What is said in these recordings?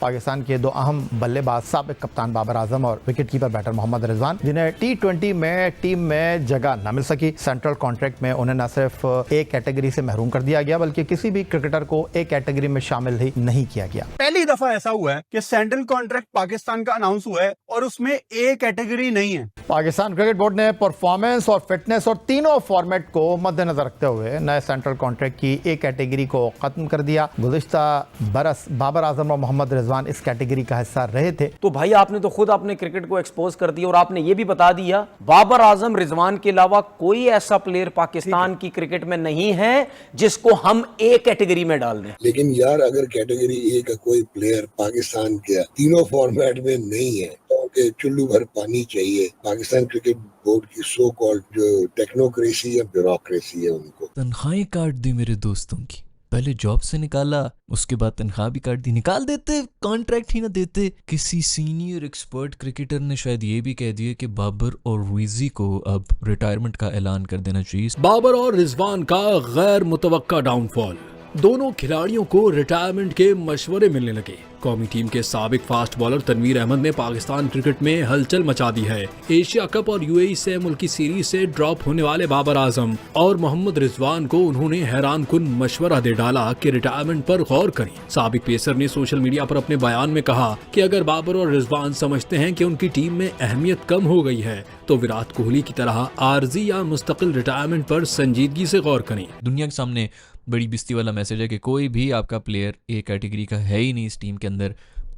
पाकिस्तान के दो अहम बल्लेबाज साबिक कप्तान बाबर आजम और विकेटकीपर बैटर मोहम्मद रिजवान, जिन्हें T20 में टीम में जगह न मिल सकी। सेंट्रल कॉन्ट्रैक्ट में उन्हें न सिर्फ ए कैटेगरी से महरूम कर दिया गया बल्कि किसी भी क्रिकेटर को ए कैटेगरी में शामिल ही नहीं किया गया। पहली दफा ऐसा हुआ है कि सेंट्रल कॉन्ट्रैक्ट पाकिस्तान का अनाउंस हुआ है और उसमें ए कैटेगरी नहीं है। पाकिस्तान क्रिकेट बोर्ड ने परफॉर्मेंस और फिटनेस और तीनों फॉर्मेट को मद्देनजर रखते हुए नए सेंट्रल कॉन्ट्रैक्ट की ए कैटेगरी को खत्म कर दिया। गुज़िश्ता बरस बाबर आजम और मोहम्मद रिजवान इस कैटेगरी का हिस्सा रहे थे। तो भाई आपने तो खुद अपने क्रिकेट को एक्सपोज कर दिया और आपने ये भी बता दिया बाबर आजम रिजवान के अलावा कोई ऐसा प्लेयर पाकिस्तान की क्रिकेट में नहीं है जिसको हम ए कैटेगरी में डाल दें। लेकिन यार अगर कैटेगरी ए का कोई प्लेयर पाकिस्तान के तीनों फॉर्मेट में नहीं है तो चुल्लू भर पानी चाहिए। पाकिस्तान क्रिकेट बोर्ड की सो कॉल्ड जो टेक्नोक्रेसी या ब्यूरोक्रेसी है उनको तनख्वाहें काट दी मेरे दोस्तों की, पहले जॉब से निकाला, उसके बाद तनख्वाह भी काट दी। निकाल देते, कॉन्ट्रैक्ट ही ना देते। किसी सीनियर एक्सपर्ट क्रिकेटर ने शायद ये भी कह दिया कि बाबर और रिजी को अब रिटायरमेंट का ऐलान कर देना चाहिए। बाबर और रिजवान का गैर मुतवक्का डाउनफॉल, दोनों खिलाड़ियों को रिटायरमेंट के मशवरे मिलने लगे। कौमी टीम के साबिक फास्ट बॉलर तनवीर अहमद ने पाकिस्तान क्रिकेट में हलचल मचा दी है। एशिया कप और यूएई से मुल्की सीरीज से ड्रॉप होने वाले बाबर आजम और मोहम्मद रिजवान को उन्होंने हैरान कुन मशवरा दे डाला कि रिटायरमेंट पर गौर करें। साबिक पेसर ने सोशल मीडिया पर अपने बयान में कहा कि अगर बाबर और रिजवान समझते हैं कि उनकी टीम में अहमियत कम हो गई है तो विराट कोहली की तरह आर्जी या मुस्तकिल रिटायरमेंट पर संजीदगी से गौर करें। दुनिया के सामने बड़ी बिस्ती वाला मैसेज है कि कोई भी आपका प्लेयर ए कैटेगरी का है ही नहीं इस टीम के अंदर।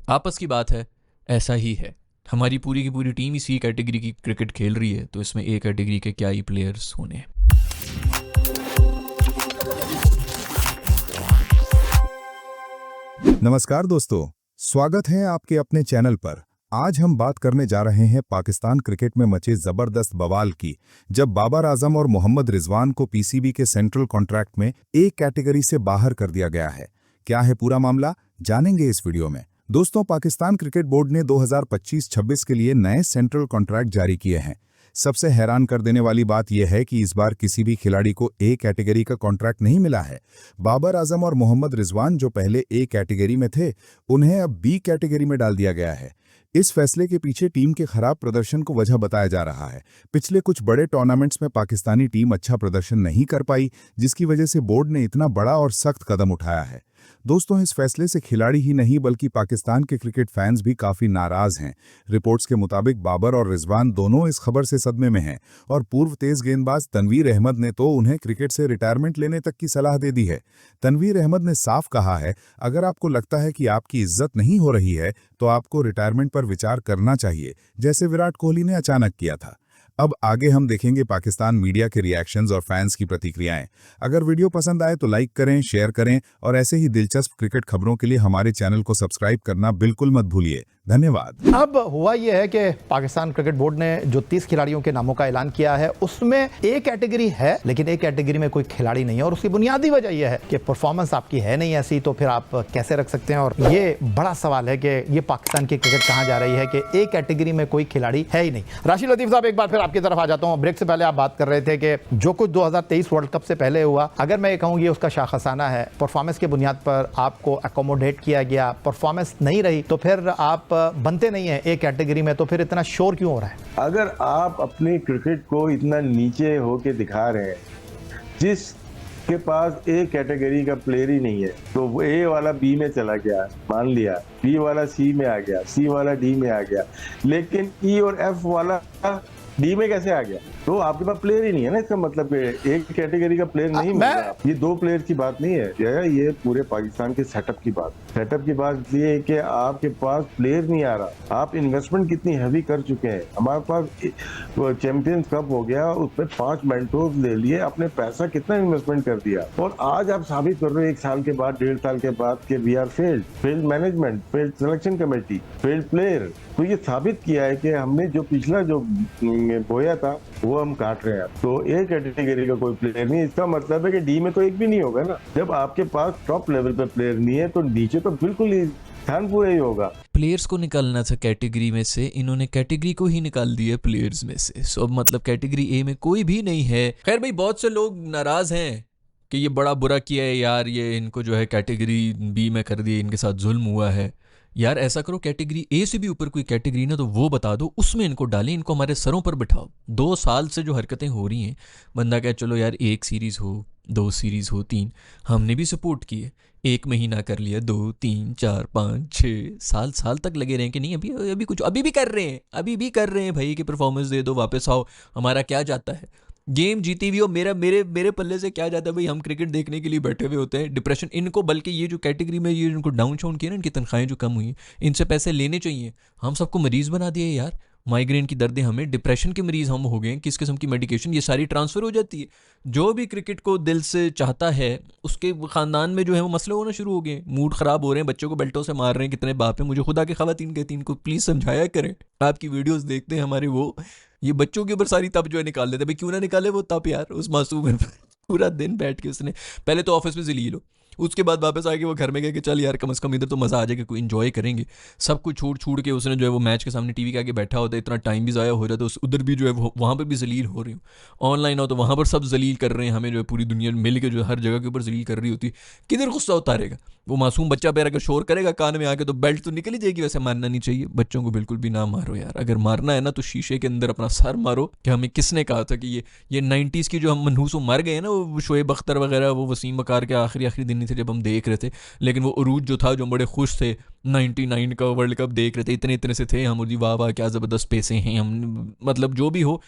आपस की बात है, ऐसा ही है। हमारी पूरी की पूरी टीम इसी कैटेगरी की क्रिकेट खेल रही है, तो इसमें ए कैटेगरी के क्या ही प्लेयर्स होने। नमस्कार दोस्तों, स्वागत है आपके अपने चैनल पर। आज हम बात करने जा रहे हैं पाकिस्तान क्रिकेट में मचे जबरदस्त बवाल की, जब बाबर आजम और मोहम्मद रिजवान को पीसीबी के सेंट्रल कॉन्ट्रैक्ट में ए कैटेगरी से बाहर कर दिया गया है। क्या है पूरा मामला, जानेंगे इस वीडियो में। दोस्तों, पाकिस्तान क्रिकेट बोर्ड ने 2025-26 के लिए नए सेंट्रल कॉन्ट्रैक्ट जारी किए हैं। सबसे हैरान कर देने वाली बात यह है कि इस बार किसी भी खिलाड़ी को ए कैटेगरी का कॉन्ट्रैक्ट नहीं मिला है। बाबर आजम और मोहम्मद रिजवान जो पहले ए कैटेगरी में थे, उन्हें अब बी कैटेगरी में डाल दिया गया है। इस फैसले के पीछे टीम के खराब प्रदर्शन को वजह बताया जा रहा है। पिछले कुछ बड़े टूर्नामेंट्स में पाकिस्तानी टीम अच्छा प्रदर्शन नहीं कर पाई, जिसकी वजह से बोर्ड ने इतना बड़ा और सख्त कदम उठाया है। दोस्तों, इस फैसले से खिलाड़ी ही नहीं बल्कि पाकिस्तान के क्रिकेट फैंस भी काफी नाराज हैं। रिपोर्ट्स के मुताबिक बाबर और रिजवान दोनों इस खबर से सदमे में हैं और पूर्व तेज गेंदबाज तनवीर अहमद ने तो उन्हें क्रिकेट से रिटायरमेंट लेने तक की सलाह दे दी है। तनवीर अहमद ने साफ कहा है, अगर आपको लगता है कि आपकी इज्जत नहीं हो रही है तो आपको रिटायरमेंट पर विचार करना चाहिए, जैसे विराट कोहली ने अचानक किया था। अब आगे हम देखेंगे पाकिस्तान मीडिया के रिएक्शंस और फैंस की प्रतिक्रियाएं। अगर वीडियो पसंद आए तो लाइक करें, शेयर करें और ऐसे ही दिलचस्प क्रिकेट खबरों के लिए हमारे चैनल को सब्सक्राइब करना बिल्कुल मत भूलिए। धन्यवाद। अब हुआ यह है कि पाकिस्तान क्रिकेट बोर्ड ने जो 30 खिलाड़ियों के नामों का ऐलान किया है उसमें ए कैटेगरी है, लेकिन ए कैटेगरी में कोई खिलाड़ी नहीं है और उसकी बुनियादी वजह यह है कि परफॉर्मेंस आपकी है नहीं ऐसी, तो फिर आप कैसे रख सकते हैं। और ये बड़ा सवाल है कि ये पाकिस्तान की क्रिकेट कहाँ जा रही है कि ए कैटेगरी में कोई खिलाड़ी है ही नहीं। राशिद लतीफ साहब, एक बार फिर आपकी तरफ आ जाता हूँ। ब्रेक से पहले आप बात कर रहे थे कि जो कुछ 2023 वर्ल्ड कप से पहले हुआ, अगर मैं ये कहूँ ये उसका शाखसाना है, परफॉर्मेंस के बुनियाद पर आपको अकोमोडेट किया गया, परफॉर्मेंस नहीं रही तो फिर आप बनते नहीं है ए कैटेगरी में, तो फिर इतना शोर क्यों हो रहा है? अगर आप अपनी क्रिकेट को इतना नीचे होके दिखा रहे हैं, जिस के पास ए कैटेगरी का प्लेयर ही नहीं है, तो वो ए वाला बी में चला गया, मान लिया, बी वाला सी में आ गया, सी वाला डी में आ गया, लेकिन ई और एफ वाला डी में कैसे आ गया? तो आपके पास प्लेयर ही नहीं है ना। इसका मतलब एक कैटेगरी का प्लेयर नहीं मिल रहा। ये दो प्लेयर की बात नहीं है, ये पूरे पाकिस्तान के सेटअप की बात ये है कि आपके पास प्लेयर नहीं आ रहा। आप इन्वेस्टमेंट कितनी हैवी कर चुके हैं। हमारे पास चैंपियंस कप हो गया, उसमें 5 मेंटोर्स ले लिए, अपने पैसा कितना इन्वेस्टमेंट कर दिया और आज आप साबित कर रहे हो 1 साल के बाद, 1.5 साल के बाद कि we are failed management, failed selection committee, failed player. तो ये साबित किया है कि हमने जो पिछला जो बोया था वो हम काट रहे हैं। तो ए कैटेगरी का कोई प्लेयर नहीं, इसका मतलब है कि डी में तो एक भी नहीं होगा ना। जब आपके पास टॉप लेवल पे प्लेयर नहीं है तो नीचे तो बिल्कुल ही ध्यान पूरा ही होगा। प्लेयर्स को निकालना था कैटेगरी में से, इन्होंने कैटेगरी को ही निकाल दिया प्लेयर्स में से। सो अब मतलब कैटेगरी ए में कोई भी नहीं है। खैर भाई, बहुत से लोग नाराज हैं कि ये बड़ा बुरा किया है यार, ये इनको जो है कैटेगरी बी में कर दिया, इनके साथ जुल्म हुआ है। यार ऐसा करो, कैटेगरी ए से भी ऊपर कोई कैटेगरी ना तो वो बता दो, उसमें इनको डालें, इनको हमारे सरों पर बिठाओ। 2 साल से जो हरकतें हो रही हैं, बंदा कहे चलो यार 1 सीरीज़ हो, 2 सीरीज़ हो, 3, हमने भी सपोर्ट किए, 1 महीना कर लिया, 2 3 4 5 6 साल तक लगे रहे कि नहीं अभी कुछ अभी भी कर रहे हैं भाई कि परफॉर्मेंस दे दो, वापस आओ, हमारा क्या जाता है, गेम जीती हुई हो, मेरे पल्ले से क्या जाता है भाई, हम क्रिकेट देखने के लिए बैठे हुए होते हैं। डिप्रेशन इनको, बल्कि ये जो कैटेगरी में ये इनको डाउन शाउन किया ना, इनकी तनख्वाहें जो कम हुई, इनसे पैसे लेने चाहिए। हम सबको मरीज़ बना दिए यार, माइग्रेन की दर्दें हमें, डिप्रेशन के मरीज़ हम हो गए, किस किस्म की मेडिकेशन ये सारी ट्रांसफ़र हो जाती है। जो भी क्रिकेट को दिल से चाहता है उसके ख़ानदान में जो है वो मसले होना शुरू हो गए, मूड ख़राब हो रहे हैं, बच्चों को बेल्टों से मार रहे हैं, कितने बाप हैं। मुझे खुदा के ख़वातीन कहती इनको प्लीज़ समझाया करें, आपकी वीडियोज़ देखते हैं हमारे वो, ये बच्चों के ऊपर सारी तप जो है निकाल देते हैं। भाई क्यों ना निकाले वो तप यार, उस मासूम है पूरा दिन बैठ के उसने पहले तो ऑफिस में जलील हो, उसके बाद वापस आके वो घर में गए कि चल यार कम से कम इधर तो मज़ा आ जाएगा, कोई इन्जॉय करेंगे। सब कुछ छोड़ के उसने जो है वो मैच के सामने टीवी के आगे बैठा होता है, इतना टाइम भी ज़ाया हो जाता है, उधर भी जो है वहाँ पर भी जलील हो रही हूँ। ऑनलाइन हो तो वहाँ पर सब जलील कर रहे हैं हमें, जो है पूरी दुनिया मिल के जो हर जगह के ऊपर जलील कर रही होती। किधर गुस्सा उतारेगा वो मासूम बच्चा? पैर अगर शोर करेगा कान में आके तो बेल्ट तो निकल ही जाएगी। वैसे मारना नहीं चाहिए, बच्चों को बिल्कुल भी ना मारो यार। अगर मारना है ना तो शीशे के अंदर अपना सर मारो। कि हमें किसने कहा था कि ये 90s की जो हम मनहूस मर गए ना, वो शोएब अख्तर वगैरह, वो वसीम बकार के आखिरी दिन थे जब हम देख रहे थे। लेकिन वो उरूज जो था, जो बड़े खुश थे 99 का वर्ल्ड कप देख रहे थे, इतने से थे हम, वाह वाह क्या ज़बरदस्त पैसे हैं हम। मतलब जो भी हो,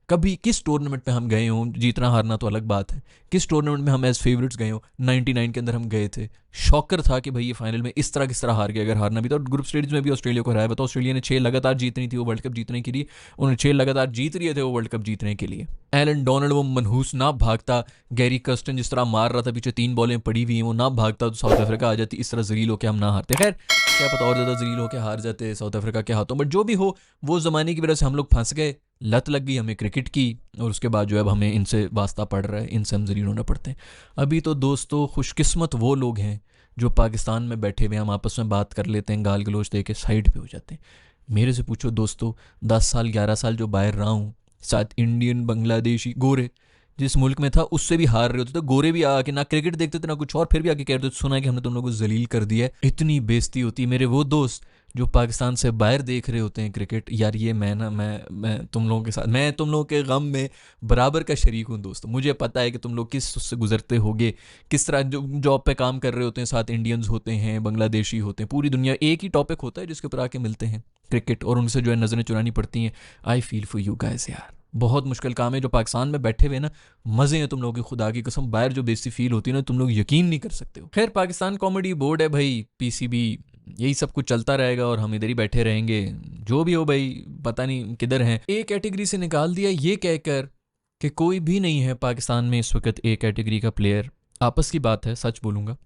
कभी किस टूर्नामेंट में हम गए हों, जीतना हारना तो अलग बात है, किस टूर्नामेंट में हम एज फेवरेट्स गए हों, 99 के अंदर हम गए थे। शॉकर था कि भाई ये फाइनल में इस तरह किस तरह हार गया। अगर हारना भी था, और ग्रुप स्टेज में भी ऑस्ट्रेलिया को हराया। बताओ, ऑस्ट्रेलिया ने 6 लगातार जीतनी थी वो वर्ल्ड कप जीतने के लिए, उन्होंने 6 लगातार जीत रहे थे वो वर्ल्ड कप जीतने के लिए। एलन डोनाल्ड वो मनहूस ना भागता, गैरी कर्स्टन जिस तरह मार रहा था पीछे 3 बॉलें पड़ी हुई हैं, वो ना भागता तो साउथ अफ्रीका आ जाती। इस तरह जलील होकर हम ना हारते। खैर क्या पता और ज़्यादा जलील होकर हार जाते साउथ अफ्रीका के हाथों। बट जो भी हो, वो ज़माने की वजह से हम लोग फंस गए, लत लग गई हमें क्रिकेट की, और उसके बाद जो है हमें इनसे वास्ता पड़ रहा है, इनसे हम जलील होना पड़ते हैं। अभी तो दोस्तों खुशकिस्मत वो लोग हैं जो पाकिस्तान में बैठे हुए, हम आपस में बात कर लेते हैं, गाल गलोच दे के साइड पे हो जाते हैं। मेरे से पूछो दोस्तों, 10 साल 11 साल जो बाहर रहा हूँ, साथ इंडियन, बांग्लादेशी, गोरे जिस मुल्क में था उससे भी हार रहे होते थे। गोरे भी आके ना क्रिकेट देखते थे ना कुछ और, फिर भी आके कहते थे सुना है कि हमने तुम लोगों को जलील कर दिया है। इतनी बेइज्जती होती। मेरे वो दोस्त जो पाकिस्तान से बाहर देख रहे होते हैं क्रिकेट, यार ये मैं तुम लोगों के साथ, मैं तुम लोगों के गम में बराबर का शरीक हूँ दोस्तों। मुझे पता है कि तुम लोग किस उससे गुजरते होगे, किस तरह जो जॉब पे काम कर रहे होते हैं, साथ इंडियंस होते हैं, बांग्लादेशी होते हैं, पूरी दुनिया एक ही टॉपिक होता है जिसके ऊपर आके मिलते हैं, क्रिकेट, और उनसे जो है नज़रें चुरानी पड़ती हैं। I feel for you guys यार, बहुत मुश्किल काम है। जो पाकिस्तान में बैठे हुए ना, मज़े हैं तुम लोगों की, खुदा की कसम। बाहर जो बेइज्जती फील होती है ना, तुम लोग यकीन नहीं कर सकते हो। खैर पाकिस्तान कॉमेडी बोर्ड है भाई, पीसीबी, यही सब कुछ चलता रहेगा और हम इधर ही बैठे रहेंगे। जो भी हो भाई, पता नहीं किधर हैं। ए कैटेगरी से निकाल दिया ये कहकर कि कोई भी नहीं है पाकिस्तान में इस वक्त ए कैटेगरी का प्लेयर। आपस की बात है, सच बोलूँगा,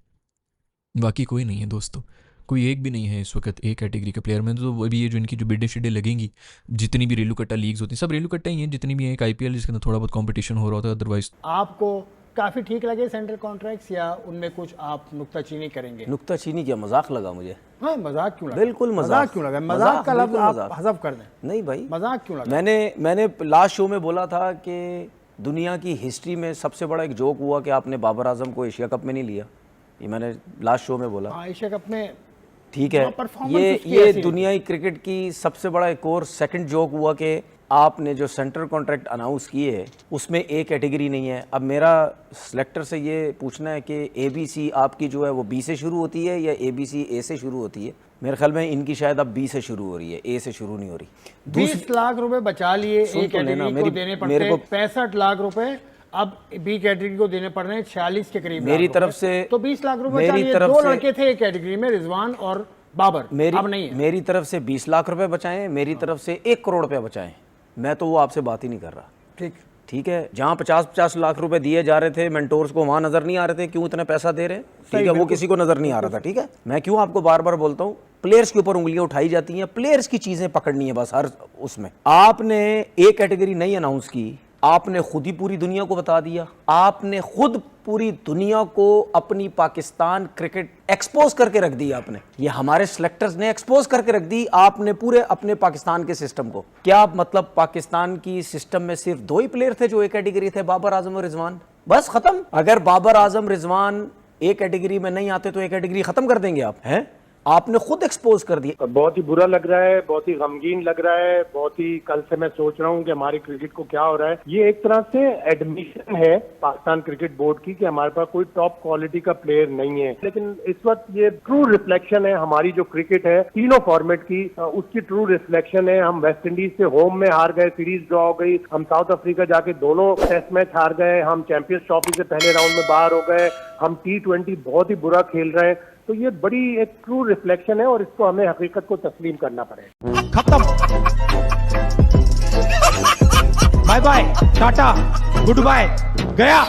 बाकी कोई नहीं है दोस्तों, कोई एक भी नहीं है इस वक्त ए कैटेगरी का प्लेयर में। तो अभी ये जो इनकी जो बिडें शिडें लगेंगी, जितनी भी रेलू कट्टा लीग्स होती हैं, सब रेलू कट्टा ही हैं, जितनी भी हैं, एक IPL जिसके अंदर थोड़ा बहुत कंपटीशन हो रहा होता है, अदरवाइज। आपको काफ़ी ठीक लगे सेंट्रल कॉन्ट्रैक्ट्स, या उनमें कुछ आप नुक्ताचीनी करेंगे? नुक्ताचीनी क्या, मजाक लगा मुझे। हाँ, मजाक क्यों लगा? बिल्कुल मजाक क्यों लगा? मजाक का लफ्ज़ आप हज़फ कर दें। नहीं भाई, मजाक क्यों लगा? मैंने लास्ट शो में बोला था कि दुनिया की हिस्ट्री में सबसे बड़ा एक जोक हुआ कि आपने बाबर आजम को एशिया कप में नहीं लिया। ये मैंने लास्ट शो में बोला। हाँ, एशिया कप में ठीक है। ये दुनियाई क्रिकेट की सबसे बड़ा एक और सेकंड जोक हुआ कि आपने जो सेंट्रल कॉन्ट्रैक्ट अनाउंस किए है उसमें ए कैटेगरी नहीं है। अब मेरा सिलेक्टर से ये पूछना है कि ABC आपकी जो है वो B से शुरू होती है या ABC A से शुरू होती है? मेरे ख्याल में इनकी शायद अब B से शुरू हो रही है, A से शुरू नहीं हो रही। 20 लाख रुपए बचा लिए ए कैटेगरी को देने पड़ते हैं, 65 लाख रुपए अब B कैटेगरी को देने पड़ रहे हैं, 46 के करीब मेरी तरफ से। तो 20 लाख रुपए बचा लिए। 2 लड़के थे एक कैटेगरी में, रिजवान और बाबर, अब नहीं है। मेरी तरफ से 20 लाख रुपए बचाएं, मेरी तरफ से 1 करोड़ रुपए बचाएं। मैं तो वो आपसे बात ही नहीं कर रहा। ठीक है, जहाँ 50-50 लाख रुपए दिए जा रहे थे मेंटोर्स को, वहां नजर नहीं आ रहे थे क्यों इतना पैसा दे रहे हैं। ठीक है, वो किसी को नजर नहीं आ रहा था। ठीक है, मैं क्यों आपको बार बार बोलता हूँ, प्लेयर्स के ऊपर उंगलियां उठाई जाती हैं, प्लेयर्स की चीजें पकड़नी है बस हर उसमें। आपने ए कैटेगरी नहीं अनाउंस की, आपने खुद ही पूरी दुनिया को बता दिया, आपने खुद पूरी दुनिया को अपनी पाकिस्तान क्रिकेट एक्सपोज करके रख दी। आपने, ये हमारे सिलेक्टर्स ने एक्सपोज करके रख दी आपने पूरे अपने पाकिस्तान के सिस्टम को। क्या मतलब पाकिस्तान की सिस्टम में सिर्फ 2 ही प्लेयर थे जो ए कैटेगरी थे, बाबर आजम और रिजवान, बस खत्म। अगर बाबर आजम रिजवान ए कैटेगरी में नहीं आते तो ए कैटेगरी खत्म कर देंगे आप, हैं? आपने खुद एक्सपोज कर दिया। बहुत ही बुरा लग रहा है, बहुत ही गमगीन लग रहा है, बहुत ही कल से मैं सोच रहा हूँ कि हमारी क्रिकेट को क्या हो रहा है। ये एक तरह से एडमिशन है पाकिस्तान क्रिकेट बोर्ड की कि हमारे पास कोई टॉप क्वालिटी का प्लेयर नहीं है, लेकिन इस वक्त ये ट्रू रिफ्लेक्शन है हमारी जो क्रिकेट है तीनों फॉर्मेट की, उसकी ट्रू रिफ्लेक्शन है। हम वेस्ट इंडीज से होम में हार गए, सीरीज ड्रॉ हो गई, हम साउथ अफ्रीका जाके दोनों टेस्ट मैच हार गए, हम चैंपियंस ट्रॉफी से पहले राउंड में बाहर हो गए, हम T20 बहुत ही बुरा खेल रहे हैं। तो ये बड़ी एक ट्रू रिफ्लेक्शन है और इसको हमें हकीकत को तस्लीम करना पड़ेगा। खत्म, bye bye, tata, goodbye, गया।